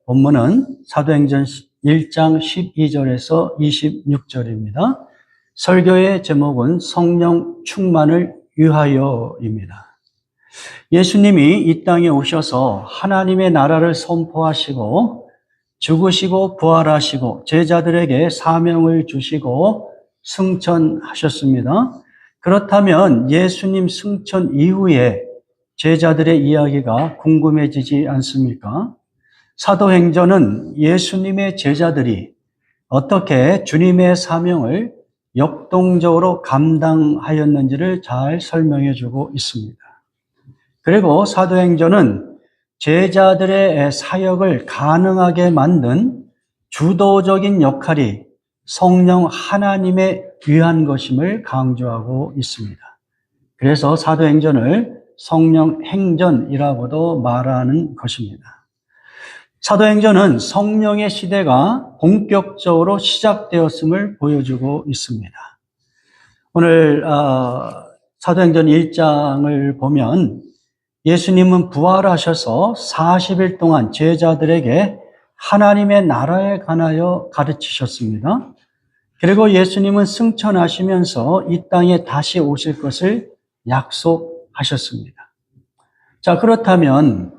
본문은 사도행전 1장 12절에서 26절입니다. 설교의 제목은 성령 충만을 위하여입니다. 예수님이 이 땅에 오셔서 하나님의 나라를 선포하시고 죽으시고 부활하시고 제자들에게 사명을 주시고 승천하셨습니다. 그렇다면 예수님 승천 이후에 제자들의 이야기가 궁금해지지 않습니까? 사도행전은 예수님의 제자들이 어떻게 주님의 사명을 역동적으로 감당하였는지를 잘 설명해 주고 있습니다. 그리고 사도행전은 제자들의 사역을 가능하게 만든 주도적인 역할이 성령 하나님에 의한 것임을 강조하고 있습니다. 그래서 사도행전을 성령 행전이라고도 말하는 것입니다. 사도행전은 성령의 시대가 본격적으로 시작되었음을 보여주고 있습니다. 오늘 사도행전 1장을 보면 예수님은 부활하셔서 40일 동안 제자들에게 하나님의 나라에 관하여 가르치셨습니다. 그리고 예수님은 승천하시면서 이 땅에 다시 오실 것을 약속하셨습니다. 자, 그렇다면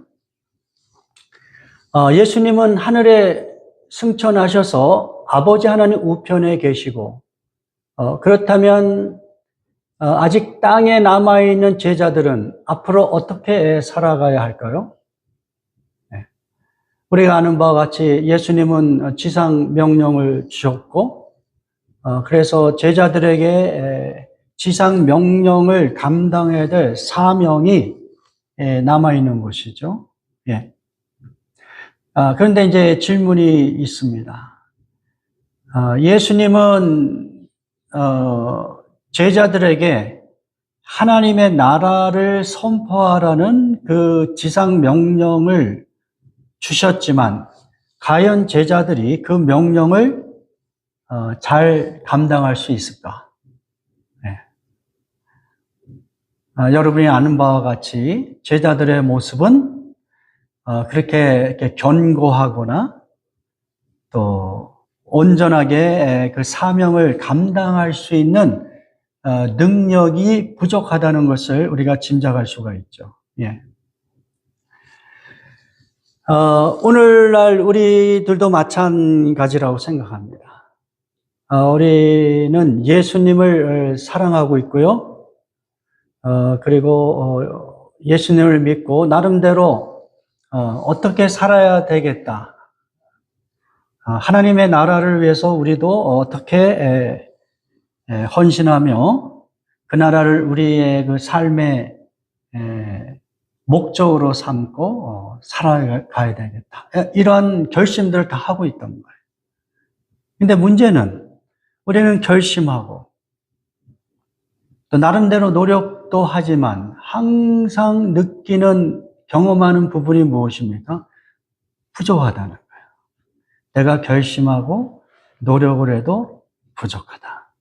예수님은 하늘에 승천하셔서 아버지 하나님 우편에 계시고 그렇다면 아직 땅에 남아있는 제자들은 앞으로 어떻게 살아가야 할까요? 우리가 아는 바와 같이 예수님은 지상 명령을 주셨고 그래서 제자들에게 지상 명령을 감당해야 될 사명이 남아있는 것이죠. 그런데 이제 질문이 있습니다. 예수님은 제자들에게 하나님의 나라를 선포하라는 그 지상 명령을 주셨지만 과연 제자들이 그 명령을 잘 감당할 수 있을까? 여러분이 아는 바와 같이 제자들의 모습은 그렇게 견고하거나 또 온전하게 그 사명을 감당할 수 있는 능력이 부족하다는 것을 우리가 짐작할 수가 있죠. 오늘날 우리들도 마찬가지라고 생각합니다. 우리는 예수님을 사랑하고 있고요. 그리고 예수님을 믿고 나름대로 어떻게 살아야 되겠다. 하나님의 나라를 위해서 우리도 어떻게 헌신하며 그 나라를 우리의 그 삶의 목적으로 삼고 살아가야 되겠다. 이런 결심들을 다 하고 있던 거예요. 근데 문제는 우리는 결심하고 또 나름대로 노력도 하지만 항상 느끼는 경험하는 부분이 무엇입니까? 부족하다는 거예요. 내가 결심하고 노력을 해도 부족하다.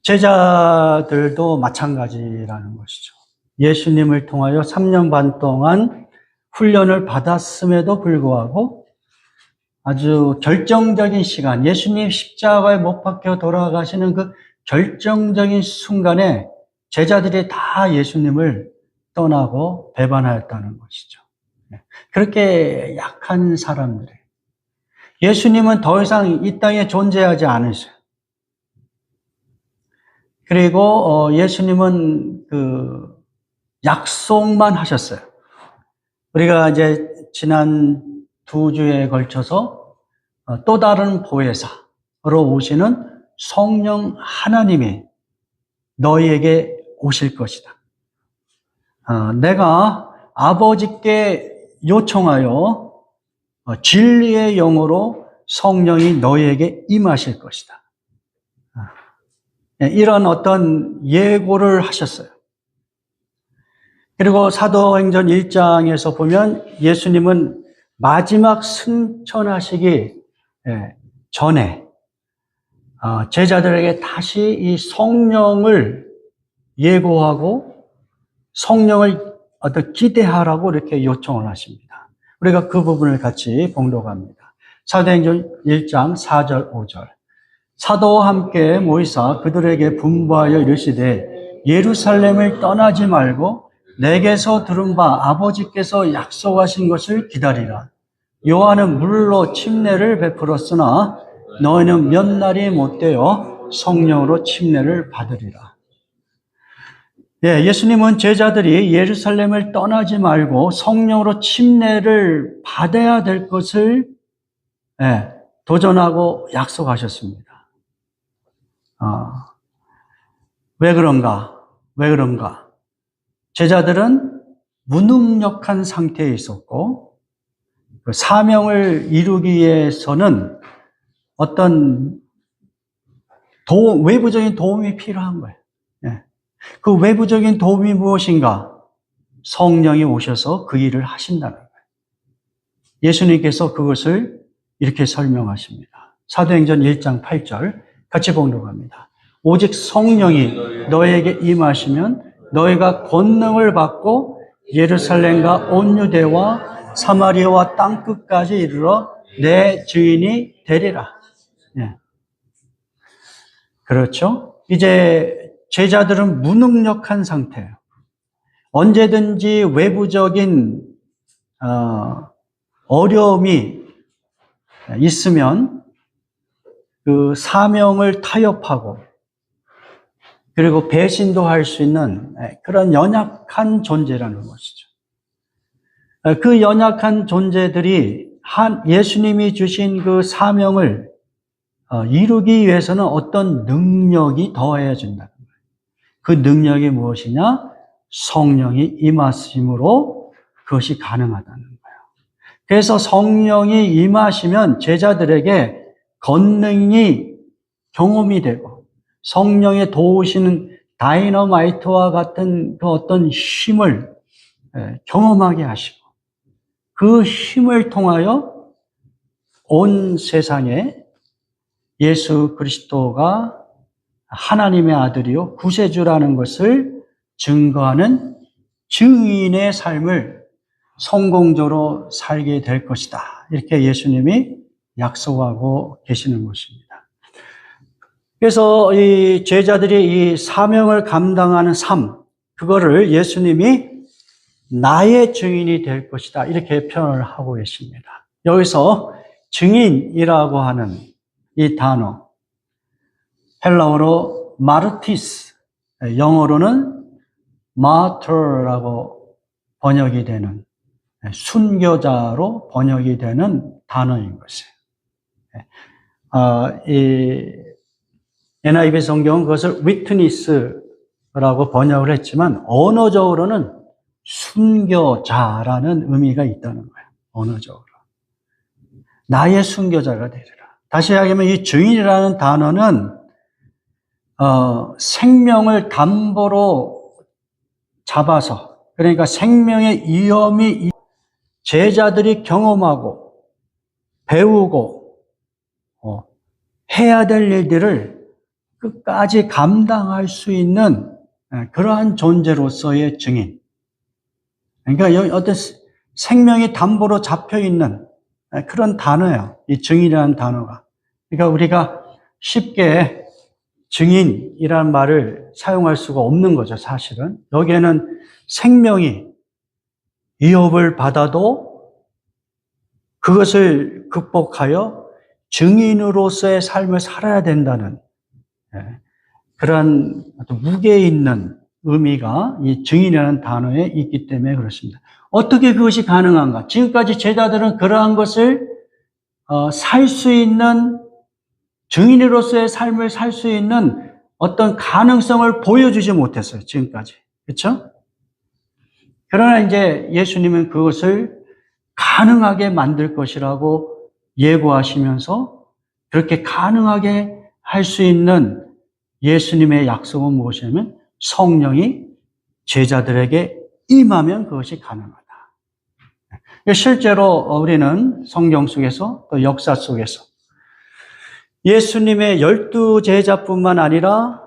제자들도 마찬가지라는 것이죠. 예수님을 통하여 3년 반 동안 훈련을 받았음에도 불구하고 아주 결정적인 시간, 예수님 십자가에 못 박혀 돌아가시는 그 결정적인 순간에 제자들이 다 예수님을 떠나고 배반하였다는 것이죠. 그렇게 약한 사람들이 예수님은 더 이상 이 땅에 존재하지 않으셔요. 그리고 예수님은 그 약속만 하셨어요. 우리가 이제 지난 2주에 걸쳐서 또 다른 보혜사로 오시는 성령 하나님이 너희에게 오실 것이다. 내가 아버지께 요청하여 진리의 영으로 성령이 너희에게 임하실 것이다. 이런 어떤 예고를 하셨어요. 그리고 사도행전 1장에서 보면 예수님은 마지막 승천하시기 전에 제자들에게 다시 이 성령을 예고하고 성령을 기대하라고 이렇게 요청을 하십니다. 우리가 그 부분을 같이 봉독합니다. 사도행전 1장 4절 5절. 사도와 함께 모이사 그들에게 분부하여 이르시되 예루살렘을 떠나지 말고 내게서 들은 바 아버지께서 약속하신 것을 기다리라. 요한은 물로 침례를 베풀었으나 너희는 몇 날이 못되어 성령으로 침례를 받으리라. 예, 예수님은 제자들이 예루살렘을 떠나지 말고 성령으로 침례를 받아야 될 것을 도전하고 약속하셨습니다. 왜 그런가? 왜 그런가? 제자들은 무능력한 상태에 있었고 그 사명을 이루기 위해서는 어떤 외부적인 도움이 필요한 거예요. 그 외부적인 도움이 무엇인가? 성령이 오셔서 그 일을 하신다는 거예요. 예수님께서 그것을 이렇게 설명하십니다. 사도행전 1장 8절 같이 봉독합니다. 오직 성령이 너에게 임하시면 너희가 권능을 받고 예루살렘과 온 유대와 사마리아와 땅끝까지 이르러 내 증인이 되리라. 그렇죠? 이제 제자들은 무능력한 상태예요. 언제든지 외부적인 어려움이 있으면 그 사명을 타협하고 그리고 배신도 할 수 있는 그런 연약한 존재라는 것이죠. 그 연약한 존재들이 예수님이 주신 그 사명을 이루기 위해서는 어떤 능력이 더해진다는 거예요. 그 능력이 무엇이냐? 성령이 임하심으로 그것이 가능하다는 거예요. 그래서 성령이 임하시면 제자들에게 권능이 경험이 되고 성령의 도우시는 다이너마이트와 같은 그 어떤 힘을 경험하게 하시고 그 힘을 통하여 온 세상에 예수 그리스도가 하나님의 아들이요 구세주라는 것을 증거하는 증인의 삶을 성공적으로 살게 될 것이다. 이렇게 예수님이 약속하고 계시는 것입니다. 그래서 이 제자들이 이 사명을 감당하는 삶, 그거를 예수님이 나의 증인이 될 것이다. 이렇게 표현을 하고 계십니다. 여기서 증인이라고 하는 이 단어, 헬라어로 마르티스, 영어로는 martyr라고 번역이 되는 순교자로 번역이 되는 단어인 것이에요. 이 NIV 성경은 그것을 witness라고 번역을 했지만 언어적으로는 순교자라는 의미가 있다는 거예요. 언어적으로. 나의 순교자가 되리라. 다시 이야기하면 이 증인이라는 단어는 생명을 담보로 잡아서 그러니까 생명의 위험이 제자들이 경험하고 배우고 해야 될 일들을 끝까지 감당할 수 있는 그러한 존재로서의 증인. 그러니까 여기 어떤 생명이 담보로 잡혀 있는 그런 단어예요. 이 증인이라는 단어가. 그러니까 우리가 쉽게 증인이라는 말을 사용할 수가 없는 거죠, 사실은. 여기에는 생명이 위협을 받아도 그것을 극복하여 증인으로서의 삶을 살아야 된다는 그런 무게 있는 의미가 이 증인이라는 단어에 있기 때문에 그렇습니다. 어떻게 그것이 가능한가? 지금까지 제자들은 그러한 것을 살 수 있는 증인으로서의 삶을 살 수 있는 어떤 가능성을 보여주지 못했어요. 지금까지. 그렇죠? 그러나 이제 예수님은 그것을 가능하게 만들 것이라고 예고하시면서 그렇게 가능하게 할 수 있는 예수님의 약속은 무엇이냐면 성령이 제자들에게 임하면 그것이 가능하다. 실제로 우리는 성경 속에서 또 역사 속에서 예수님의 12 제자뿐만 아니라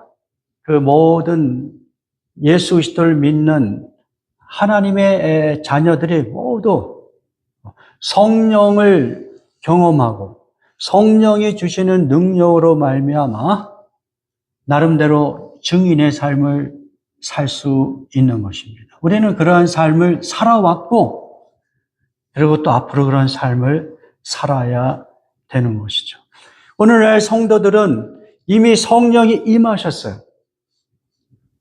그 모든 예수 그리스도를 믿는 하나님의 자녀들이 모두 성령을 경험하고 성령이 주시는 능력으로 말미암아 나름대로 증인의 삶을 살 수 있는 것입니다. 우리는 그러한 삶을 살아왔고 그리고 또 앞으로 그런 삶을 살아야 되는 것이죠. 오늘날 성도들은 이미 성령이 임하셨어요.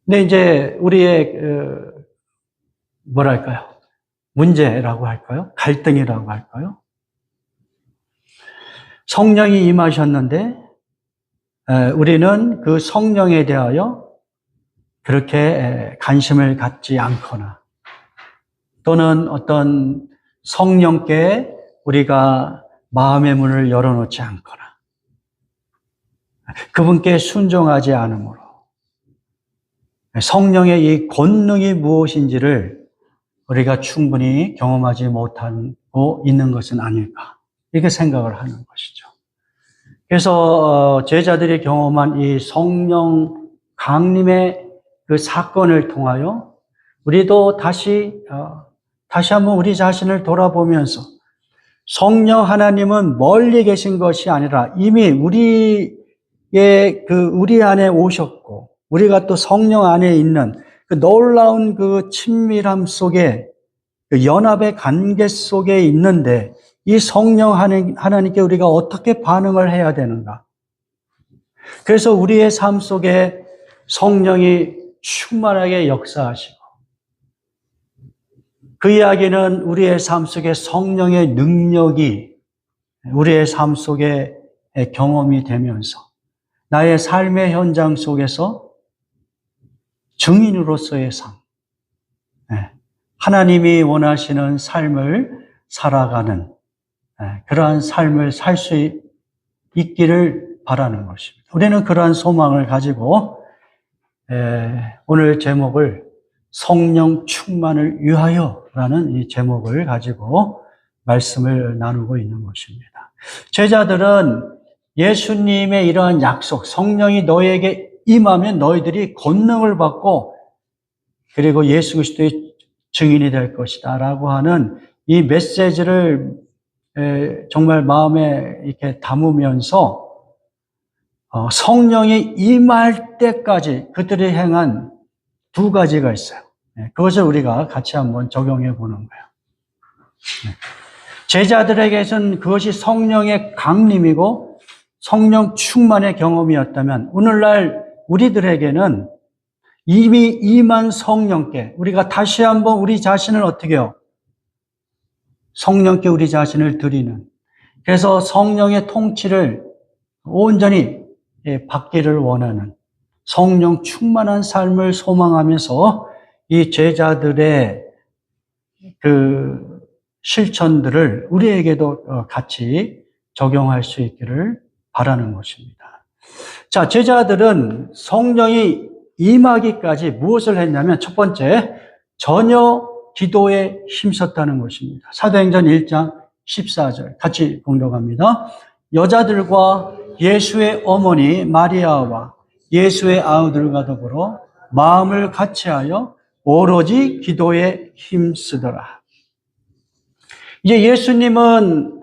근데 이제 우리의 뭐랄까요? 문제라고 할까요? 갈등이라고 할까요? 성령이 임하셨는데 우리는 그 성령에 대하여 그렇게 관심을 갖지 않거나 또는 어떤 성령께 우리가 마음의 문을 열어놓지 않거나 그분께 순종하지 않으므로 성령의 이 권능이 무엇인지를 우리가 충분히 경험하지 못하고 있는 것은 아닐까 이렇게 생각을 하는 것이죠. 그래서 제자들이 경험한 이 성령 강림의 그 사건을 통하여 우리도 다시 한번 우리 자신을 돌아보면서 성령 하나님은 멀리 계신 것이 아니라 이미 우리 안에 오셨고 우리가 또 성령 안에 있는 그 놀라운 그 친밀함 속에 그 연합의 관계 속에 있는데 이 성령 하나님께 우리가 어떻게 반응을 해야 되는가? 그래서 우리의 삶 속에 성령이 충만하게 역사하시고 그 이야기는 우리의 삶 속에 성령의 능력이 우리의 삶 속에 경험이 되면서 나의 삶의 현장 속에서 증인으로서의 삶, 하나님이 원하시는 삶을 살아가는 그러한 삶을 살 수 있기를 바라는 것입니다. 우리는 그러한 소망을 가지고 오늘 제목을 성령 충만을 위하여라는 이 제목을 가지고 말씀을 나누고 있는 것입니다. 제자들은 예수님의 이러한 약속, 성령이 너에게 임하면 너희들이 권능을 받고 그리고 예수 그리스도의 증인이 될 것이다 라고 하는 이 메시지를 정말 마음에 이렇게 담으면서 성령이 임할 때까지 그들이 행한 두 가지가 있어요. 그것을 우리가 같이 한번 적용해 보는 거예요. 제자들에게는 그것이 성령의 강림이고 성령 충만의 경험이었다면 오늘날 우리들에게는 이미 임한 성령께 우리가 다시 한번 우리 자신을 어떻게 해요? 성령께 우리 자신을 드리는 그래서 성령의 통치를 온전히 받기를 원하는 성령 충만한 삶을 소망하면서 이 제자들의 그 실천들을 우리에게도 같이 적용할 수 있기를 바라는 것입니다. 자, 제자들은 성령이 임하기까지 무엇을 했냐면 첫 번째, 전혀 기도에 힘썼다는 것입니다. 사도행전 1장 14절 같이 봉독합니다. 여자들과 예수의 어머니 마리아와 예수의 아우들과 더불어 마음을 같이하여 오로지 기도에 힘쓰더라. 이제 예수님은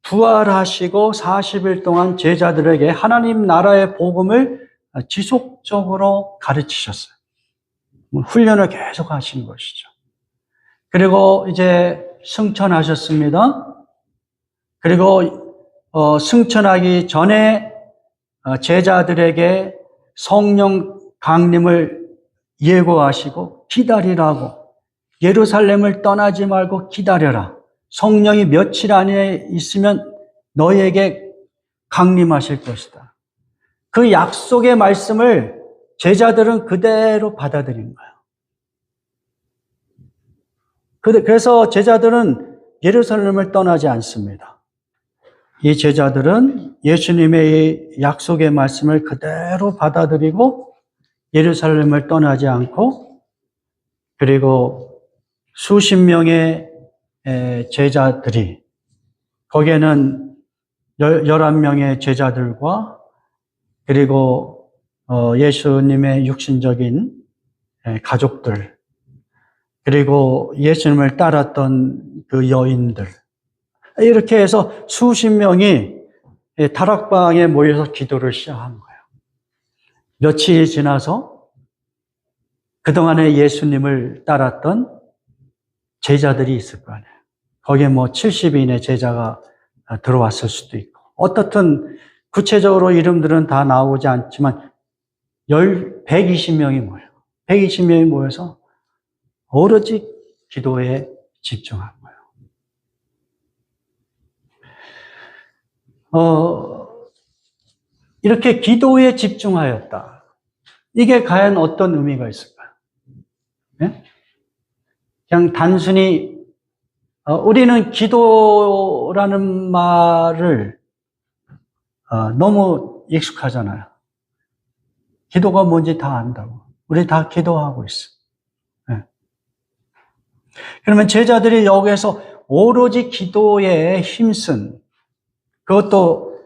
부활하시고 40일 동안 제자들에게 하나님 나라의 복음을 지속적으로 가르치셨어요. 훈련을 계속 하신 것이죠. 그리고 이제 승천하셨습니다. 그리고 승천하기 전에 제자들에게 성령 강림을 예고하시고 기다리라고 예루살렘을 떠나지 말고 기다려라. 성령이 며칠 안에 있으면 너희에게 강림하실 것이다. 그 약속의 말씀을 제자들은 그대로 받아들인 거예요. 그래서 제자들은 예루살렘을 떠나지 않습니다. 이 제자들은 예수님의 약속의 말씀을 그대로 받아들이고 예루살렘을 떠나지 않고 그리고 수십 명의 제자들이 거기에는 11명의 제자들과 그리고 예수님의 육신적인 가족들 그리고 예수님을 따랐던 그 여인들 이렇게 해서 수십 명이 다락방에 모여서 기도를 시작한 거예요. 며칠이 지나서 그동안에 예수님을 따랐던 제자들이 있을 거 아니에요. 거기에 뭐 70인의 제자가 들어왔을 수도 있고, 어떻든 구체적으로 이름들은 다 나오지 않지만 120명이 모여요. 120명이 모여서 오로지 기도에 집중한 거예요. 이렇게 기도에 집중하였다. 이게 과연 어떤 의미가 있을까요? 네? 그냥 단순히 우리는 기도라는 말을 너무 익숙하잖아요. 기도가 뭔지 다 안다고. 우리 다 기도하고 있어. 네. 그러면 제자들이 여기에서 오로지 기도에 힘쓴, 그것도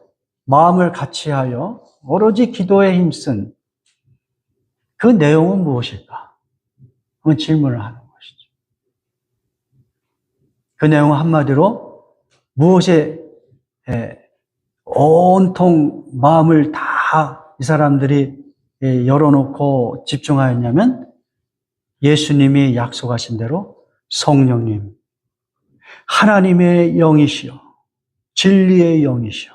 마음을 같이하여 오로지 기도에 힘쓴 그 내용은 무엇일까? 그건 질문을 하는 것이죠. 그 내용은 한마디로 무엇에 온통 마음을 다 이 사람들이 열어놓고 집중하였냐면, 예수님이 약속하신 대로 성령님, 하나님의 영이시여, 진리의 영이시여,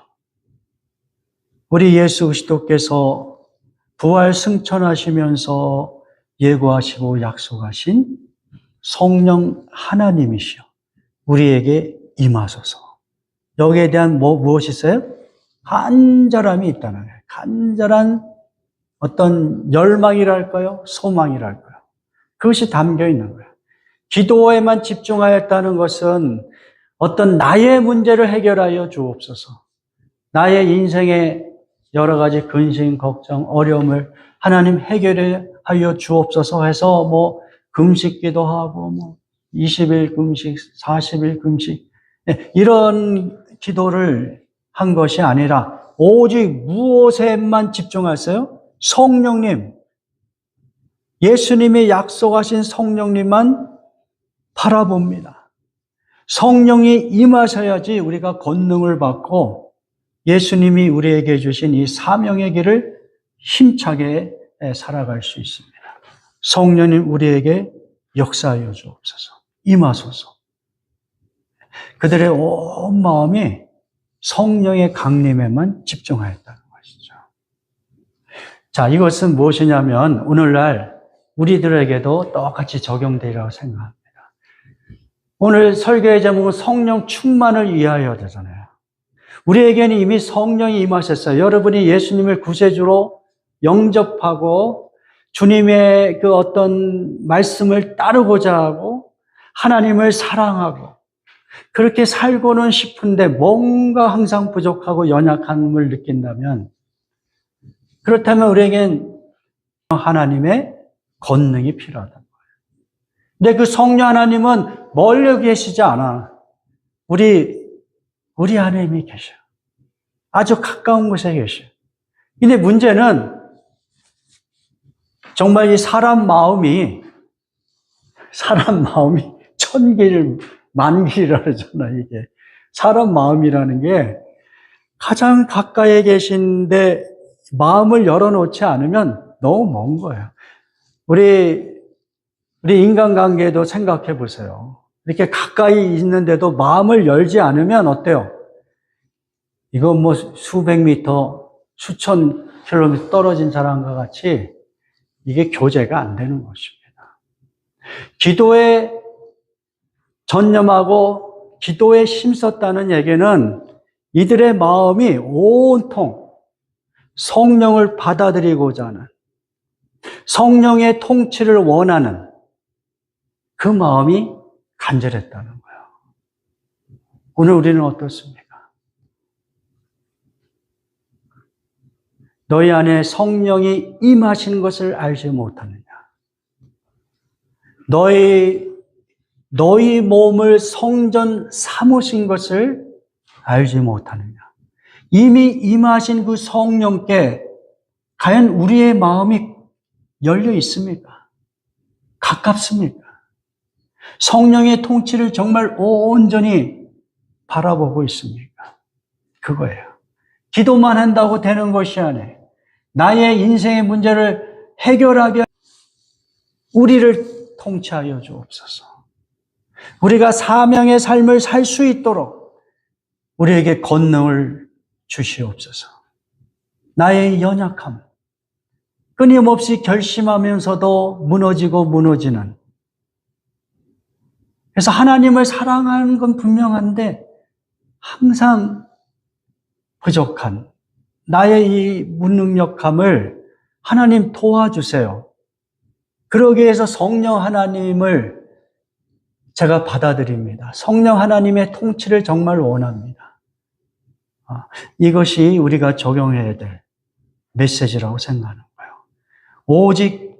우리 예수 그리스도께서 부활 승천하시면서 예고하시고 약속하신 성령 하나님이시여, 우리에게 임하소서. 여기에 대한 무엇이 있어요? 간절함이 있다는 거예요. 간절한 어떤 열망이랄까요? 소망이랄까요? 그것이 담겨 있는 거예요. 기도에만 집중하였다는 것은 어떤 나의 문제를 해결하여 주옵소서, 나의 인생의 여러 가지 근심, 걱정, 어려움을 하나님 해결하여 주옵소서 해서 뭐 금식 기도하고 뭐 20일 금식, 40일 금식, 이런 기도를 한 것이 아니라 오직 무엇에만 집중하세요? 성령님, 예수님이 약속하신 성령님만 바라봅니다. 성령이 임하셔야지 우리가 권능을 받고 예수님이 우리에게 주신 이 사명의 길을 힘차게 살아갈 수 있습니다. 성령님, 우리에게 역사하여 주옵소서, 임하소서. 그들의 온 마음이 성령의 강림에만 집중하였다는 것이죠. 자, 이것은 무엇이냐면 오늘날 우리들에게도 똑같이 적용되리라고 생각합니다. 오늘 설교의 제목은 성령 충만을 위하여 되잖아요. 우리에게는 이미 성령이 임하셨어요. 여러분이 예수님을 구세주로 영접하고 주님의 그 어떤 말씀을 따르고자 하고 하나님을 사랑하고 그렇게 살고는 싶은데 뭔가 항상 부족하고 연약함을 느낀다면, 그렇다면 우리에겐 하나님의 권능이 필요하다는 거예요. 근데 그 성령 하나님은 멀리 계시지 않아. 우리 안에 이미 계셔요. 아주 가까운 곳에 계셔요. 근데 문제는 정말 이 사람 마음이 천길 만길이라 그러잖아요. 이게 사람 마음이라는 게 가장 가까이에 계신데 마음을 열어놓지 않으면 너무 먼 거예요. 우리 인간관계도 생각해 보세요. 이렇게 가까이 있는데도 마음을 열지 않으면 어때요? 이거 뭐 수백 미터, 수천 킬로미터 떨어진 사람과 같이 이게 교제가 안 되는 것입니다. 기도에 전념하고 기도에 힘썼다는 얘기는 이들의 마음이 온통 성령을 받아들이고자 하는, 성령의 통치를 원하는 그 마음이 간절했다는 거예요. 오늘 우리는 어떻습니까? 너희 안에 성령이 임하신 것을 알지 못하느냐? 너희 몸을 성전 삼으신 것을 알지 못하느냐? 이미 임하신 그 성령께 과연 우리의 마음이 열려 있습니까? 가깝습니까? 성령의 통치를 정말 온전히 바라보고 있습니까? 그거예요. 기도만 한다고 되는 것이 아니에요. 나의 인생의 문제를 해결하게 우리를 통치하여 주옵소서. 우리가 사명의 삶을 살 수 있도록 우리에게 권능을 주시옵소서. 나의 연약함, 끊임없이 결심하면서도 무너지고 무너지는, 그래서 하나님을 사랑하는 건 분명한데 항상 부족한 나의 이 무능력함을 하나님 도와주세요. 그러기 위해서 성령 하나님을 제가 받아들입니다. 성령 하나님의 통치를 정말 원합니다. 이것이 우리가 적용해야 될 메시지라고 생각하는 거예요. 오직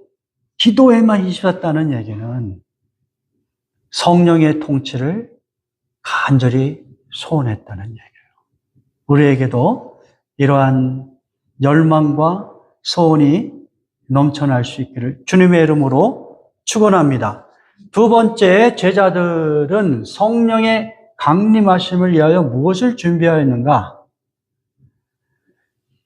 기도에만 있었다는 얘기는 성령의 통치를 간절히 소원했다는 얘기예요. 우리에게도 이러한 열망과 소원이 넘쳐날 수 있기를 주님의 이름으로 축원합니다. 두 번째, 제자들은 성령의 강림하심을 위하여 무엇을 준비하였는가?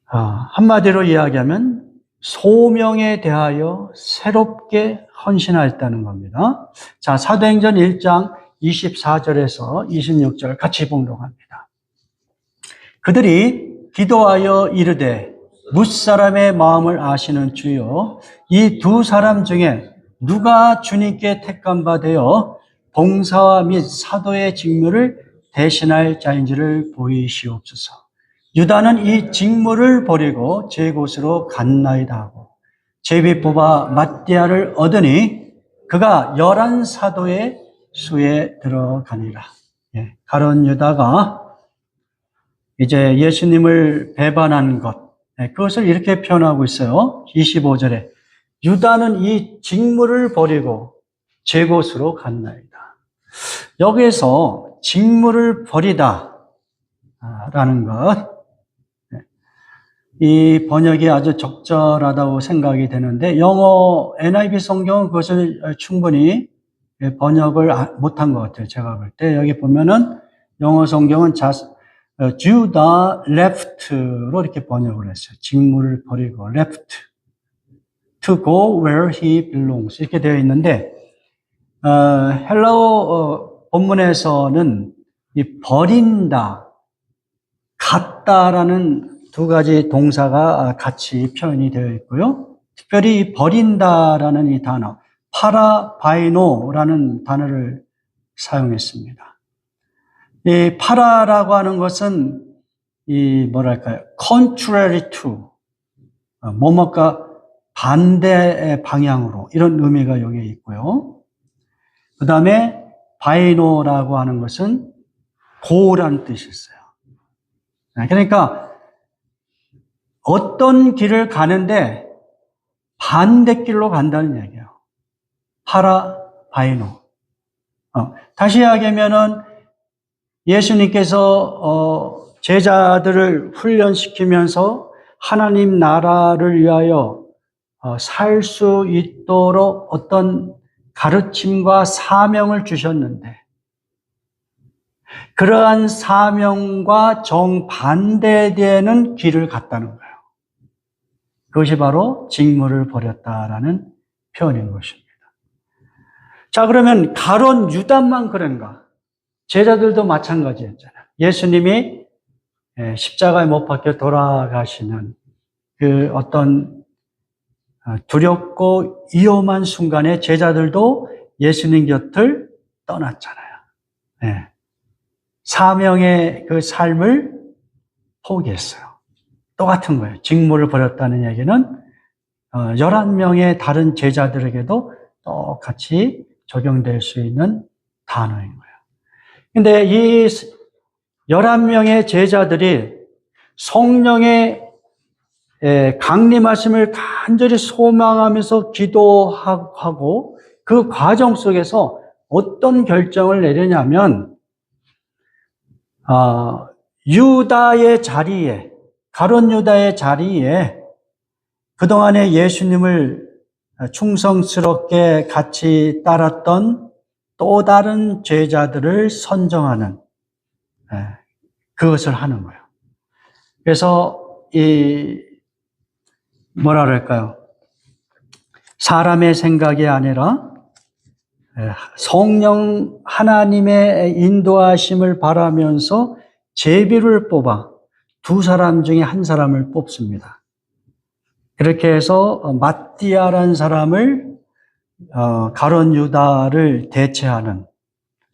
한마디로 이야기하면 소명에 대하여 새롭게 헌신하였다는 겁니다. 자, 사도행전 1장 24절에서 26절 같이 봉독합니다. 그들이 기도하여 이르되 뭇사람의 마음을 아시는 주여, 이 두 사람 중에 누가 주님께 택감 받아 봉사와 및 사도의 직무를 대신할 자인지를 보이시옵소서. 유다는 이 직무를 버리고 제 곳으로 갔나이다 하고 제비 뽑아 mat디아를 얻으니 그가 11사도의 수에 들어가니라. 가룟 유다가 이제 예수님을 배반한 것, 그것을 이렇게 표현하고 있어요. 25절에 유다는 이 직무를 버리고 제 곳으로 갔나이다. 여기에서 직무를 버리다 라는 것, 이 번역이 아주 적절하다고 생각이 되는데 영어 NIV 성경은 그것을 충분히 번역을 못한 것 같아요. 제가 볼 때 여기 보면은 영어 성경은 Judah left로 이렇게 번역을 했어요. 직무를 버리고 left to go where he belongs 이렇게 되어 있는데 헬라어 본문에서는 이 버린다, 갔다라는 두 가지 동사가 같이 표현이 되어 있고요. 특별히 버린다라는 이 단어, 파라바이노라는 단어를 사용했습니다. 이 파라라고 하는 것은 이 뭐랄까요? contrary to, 뭐뭐가 반대 방향으로, 이런 의미가 여기에 있고요. 그 다음에 바이노라고 하는 것은 고라는 뜻이 있어요. 그러니까 어떤 길을 가는데 반대길로 간다는 얘기예요. 파라바이노. 다시 이야기하면은 예수님께서 제자들을 훈련시키면서 하나님 나라를 위하여 살 수 있도록 어떤 가르침과 사명을 주셨는데 그러한 사명과 정반대되는 길을 갔다는 거예요. 그것이 바로 직무를 버렸다라는 표현인 것입니다. 자, 그러면 가룟 유다만 그런가? 제자들도 마찬가지였잖아요. 예수님이 십자가에 못 박혀 돌아가시는 그 어떤 두렵고 위험한 순간에 제자들도 예수님 곁을 떠났잖아요. 사명의 그 삶을 포기했어요. 똑같은 거예요. 직무를 버렸다는 얘기는 11명의 다른 제자들에게도 똑같이 적용될 수 있는 단어인 거예요. 근데 이 11명의 제자들이 성령의 강림하심을 간절히 소망하면서 기도하고 그 과정 속에서 어떤 결정을 내리냐면 유다의 자리에, 가룟 유다의 자리에 그동안에 예수님을 충성스럽게 같이 따랐던 또 다른 제자들을 선정하는 그것을 하는 거예요. 그래서 뭐라 그럴까요? 사람의 생각이 아니라 성령 하나님의 인도하심을 바라면서 제비를 뽑아 두 사람 중에 한 사람을 뽑습니다. 그렇게 해서 마띠아라는 사람을 가룟 유다를 대체하는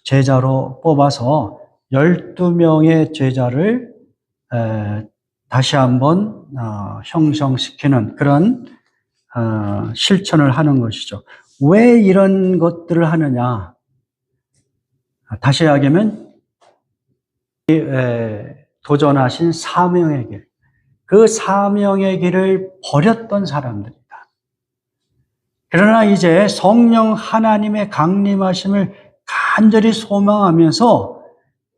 제자로 뽑아서 12명의 제자를 다시 한번 형성시키는 그런 실천을 하는 것이죠. 왜 이런 것들을 하느냐? 다시 이야기하면 도전하신 사명의 길, 그 사명의 길을 버렸던 사람들이다. 그러나 이제 성령 하나님의 강림하심을 간절히 소망하면서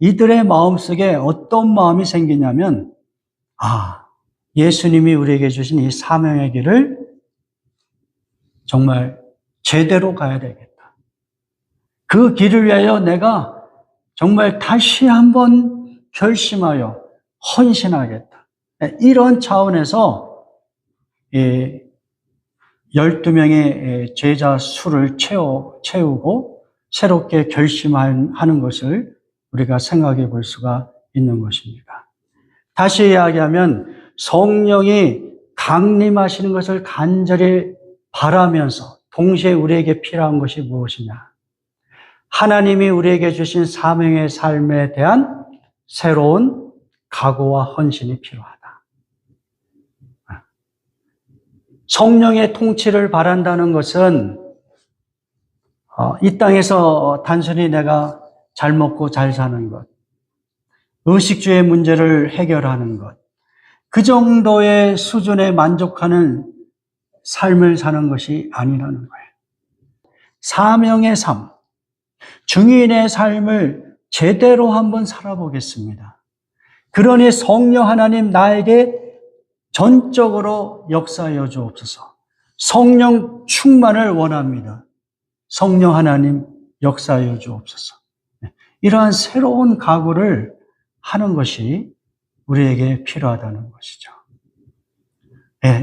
이들의 마음속에 어떤 마음이 생기냐면, 예수님이 우리에게 주신 이 사명의 길을 정말 제대로 가야 되겠다. 그 길을 위하여 내가 정말 다시 한번 결심하여 헌신하겠다. 이런 차원에서 12명의 제자 수를 채우고 새롭게 결심하는 것을 우리가 생각해 볼 수가 있는 것입니다. 다시 이야기하면 성령이 강림하시는 것을 간절히 바라면서 동시에 우리에게 필요한 것이 무엇이냐? 하나님이 우리에게 주신 사명의 삶에 대한 새로운 각오와 헌신이 필요하다. 성령의 통치를 바란다는 것은 이 땅에서 단순히 내가 잘 먹고 잘 사는 것, 의식주의 문제를 해결하는 것, 그 정도의 수준에 만족하는 삶을 사는 것이 아니라는 거예요. 사명의 삶, 증인의 삶을 제대로 한번 살아보겠습니다. 그러니 성령 하나님 나에게 전적으로 역사하여 주옵소서. 성령 충만을 원합니다. 성령 하나님 역사하여 주옵소서. 이러한 새로운 각오를 하는 것이 우리에게 필요하다는 것이죠.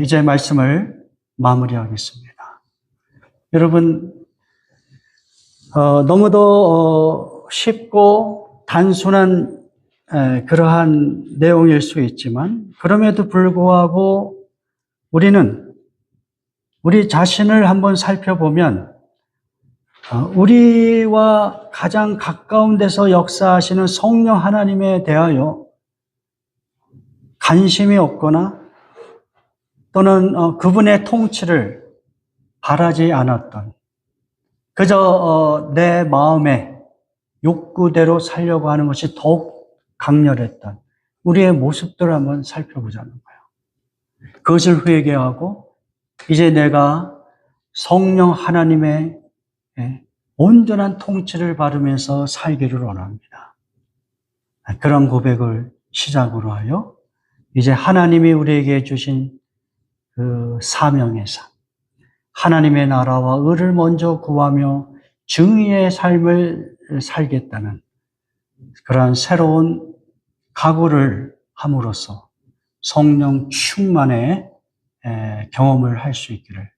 이제 말씀을 마무리하겠습니다. 여러분, 너무도 쉽고 단순한 그러한 내용일 수 있지만 그럼에도 불구하고 우리는 우리 자신을 한번 살펴보면 우리와 가장 가까운 데서 역사하시는 성령 하나님에 대하여 관심이 없거나 또는 그분의 통치를 바라지 않았던, 그저 내 마음의 욕구대로 살려고 하는 것이 더욱 강렬했던 우리의 모습들을 한번 살펴보자는 거예요. 그것을 회개하고 이제 내가 성령 하나님의 온전한 통치를 받으면서 살기를 원합니다. 그런 고백을 시작으로 하여 이제 하나님이 우리에게 주신 그 사명의 삶, 하나님의 나라와 의를 먼저 구하며 정의의 삶을 살겠다는 그러한 새로운 각오를 함으로써 성령 충만의 경험을 할 수 있기를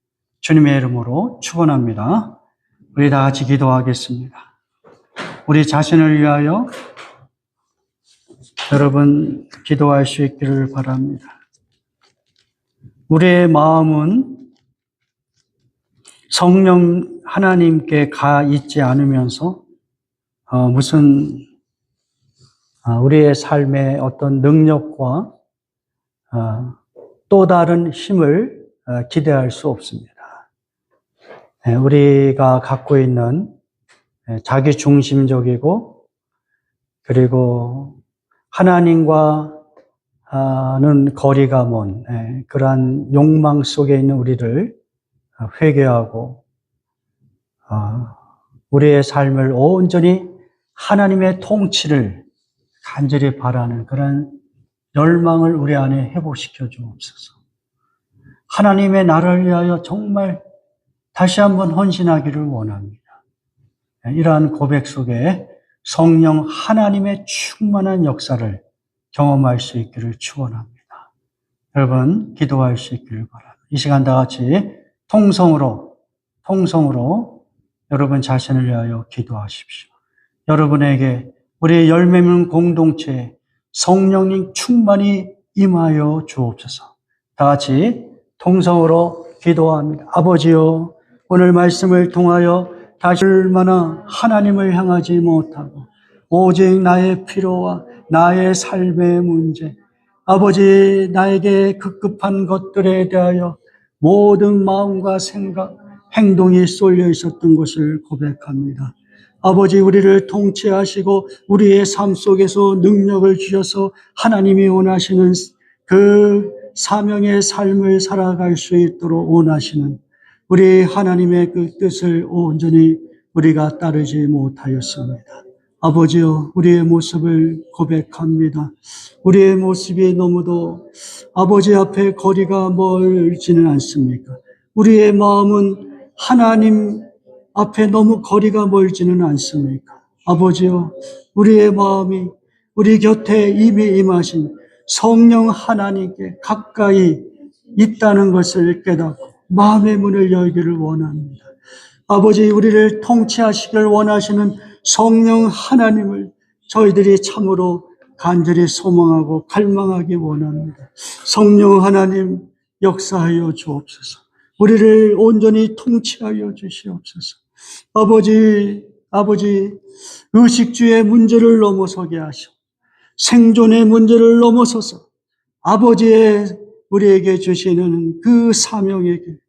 주님의 이름으로 축원합니다. 우리 다 같이 기도하겠습니다. 우리 자신을 위하여 여러분 기도할 수 있기를 바랍니다. 우리의 마음은 성령 하나님께 가 있지 않으면서 무슨 우리의 삶의 어떤 능력과 또 다른 힘을 기대할 수 없습니다. 우리가 갖고 있는 자기 중심적이고 그리고 하나님과는 거리가 먼 그러한 욕망 속에 있는 우리를 회개하고 우리의 삶을 온전히 하나님의 통치를 간절히 바라는 그런 열망을 우리 안에 회복시켜 주옵소서. 하나님의 나라를 위하여 정말 다시 한번 헌신하기를 원합니다. 이러한 고백 속에 성령 하나님의 충만한 역사를 경험할 수 있기를 축원합니다. 여러분 기도할 수 있기를 바랍니다. 이 시간 다 같이 통성으로 여러분 자신을 위하여 기도하십시오. 여러분에게 우리의 열매맺는 공동체에 성령님 충만히 임하여 주옵소서. 다 같이 통성으로 기도합니다. 아버지여, 오늘 말씀을 통하여 다시 얼마나 하나님을 향하지 못하고 오직 나의 필요와 나의 삶의 문제, 아버지 나에게 급급한 것들에 대하여 모든 마음과 생각, 행동이 쏠려 있었던 것을 고백합니다. 아버지, 우리를 통치하시고 우리의 삶 속에서 능력을 주셔서 하나님이 원하시는 그 사명의 삶을 살아갈 수 있도록 원하시는 우리 하나님의 그 뜻을 온전히 우리가 따르지 못하였습니다. 아버지여, 우리의 모습을 고백합니다. 우리의 모습이 너무도 아버지 앞에 거리가 멀지는 않습니까? 우리의 마음은 하나님 앞에 너무 거리가 멀지는 않습니까? 아버지여, 우리의 마음이 우리 곁에 이미 임하신 성령 하나님께 가까이 있다는 것을 깨닫고 마음의 문을 열기를 원합니다. 아버지, 우리를 통치하시길 원하시는 성령 하나님을 저희들이 참으로 간절히 소망하고 갈망하기 원합니다. 성령 하나님 역사하여 주옵소서. 우리를 온전히 통치하여 주시옵소서. 아버지, 의식주의 문제를 넘어서게 하시오. 생존의 문제를 넘어서서 아버지의 우리에게 주시는 그 사명의 길,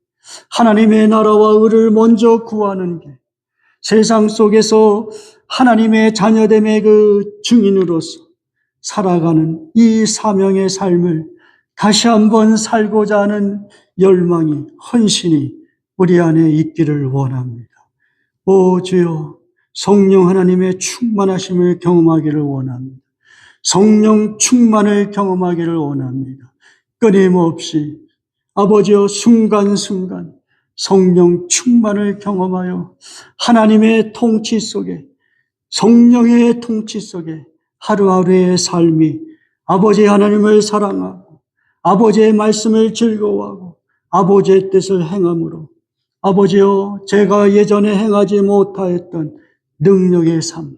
하나님의 나라와 의를 먼저 구하는 길, 세상 속에서 하나님의 자녀됨의 그 증인으로서 살아가는 이 사명의 삶을 다시 한번 살고자 하는 열망이, 헌신이 우리 안에 있기를 원합니다. 오 주여, 성령 하나님의 충만하심을 경험하기를 원합니다. 성령 충만을 경험하기를 원합니다. 끊임없이 아버지여, 순간순간 성령 충만을 경험하여 하나님의 통치 속에, 성령의 통치 속에 하루하루의 삶이 아버지 하나님을 사랑하고 아버지의 말씀을 즐거워하고 아버지의 뜻을 행함으로 아버지여, 제가 예전에 행하지 못하였던 능력의 삶,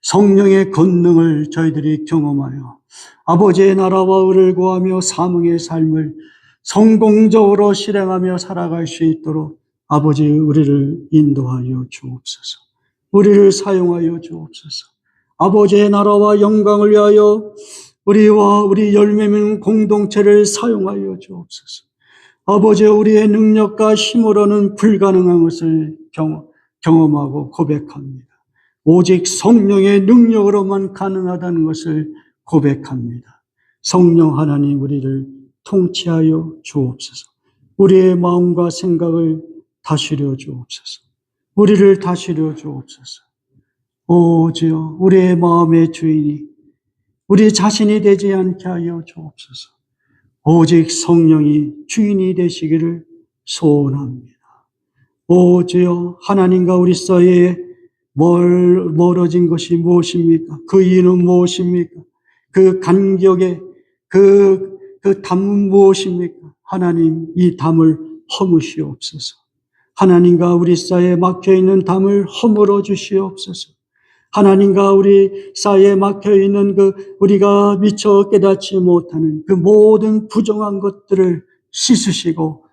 성령의 권능을 저희들이 경험하여 아버지의 나라와 의를 구하며 사명의 삶을 성공적으로 실행하며 살아갈 수 있도록 아버지, 우리를 인도하여 주옵소서. 우리를 사용하여 주옵소서. 아버지의 나라와 영광을 위하여 우리와 우리 열매맺는 공동체를 사용하여 주옵소서. 아버지, 우리의 능력과 힘으로는 불가능한 것을 경험하고 고백합니다. 오직 성령의 능력으로만 가능하다는 것을 고백합니다. 성령 하나님, 우리를 통치하여 주옵소서. 우리의 마음과 생각을 다스려 주옵소서. 우리를 다스려 주옵소서. 오 주여, 우리의 마음의 주인이 우리 자신이 되지 않게 하여 주옵소서. 오직 성령이 주인이 되시기를 소원합니다. 오 주여, 하나님과 우리 사이에 멀어진 것이 무엇입니까? 그 이유는 무엇입니까? 그 간격의 그 담은 무엇입니까? 하나님, 이 담을 허무시옵소서. 하나님과 우리 사이에 막혀있는 담을 허물어 주시옵소서. 하나님과 우리 사이에 막혀있는 우리가 미처 깨닫지 못하는 그 모든 부정한 것들을 씻으시고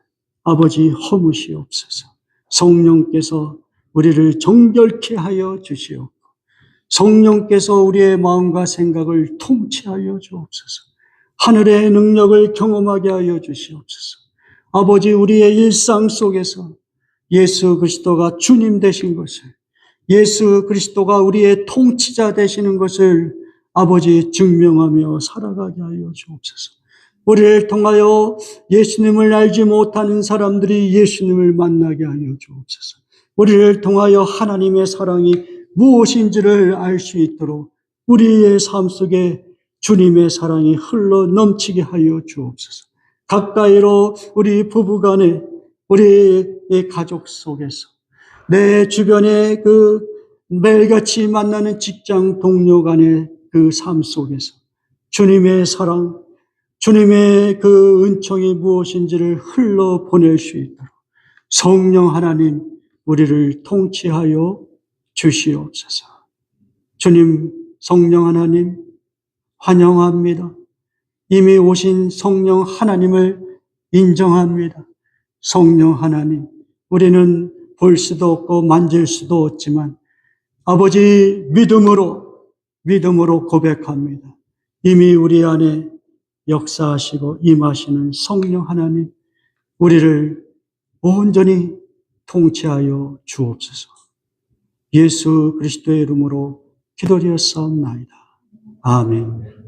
아버지 허무시옵소서. 성령께서 우리를 정결케 하여 주시옵고 성령께서 우리의 마음과 생각을 통치하여 주옵소서. 하늘의 능력을 경험하게 하여 주시옵소서. 아버지, 우리의 일상 속에서 예수 그리스도가 주님 되신 것을, 예수 그리스도가 우리의 통치자 되시는 것을 아버지 증명하며 살아가게 하여 주옵소서. 우리를 통하여 예수님을 알지 못하는 사람들이 예수님을 만나게 하여 주옵소서. 우리를 통하여 하나님의 사랑이 무엇인지를 알 수 있도록 우리의 삶 속에 주님의 사랑이 흘러 넘치게 하여 주옵소서. 가까이로 우리 부부간에, 우리의 가족 속에서, 내 주변의 매일같이 만나는 직장 동료 간의 그 삶 속에서 주님의 사랑, 주님의 그 은총이 무엇인지를 흘러보낼 수 있도록 성령 하나님 우리를 통치하여 주시옵소서. 주님, 성령 하나님 환영합니다. 이미 오신 성령 하나님을 인정합니다. 성령 하나님, 우리는 볼 수도 없고 만질 수도 없지만 아버지 믿음으로 고백합니다. 이미 우리 안에 역사하시고 임하시는 성령 하나님, 우리를 온전히 통치하여 주옵소서. 예수 그리스도의 이름으로 기도드렸사옵나이다. 아멘.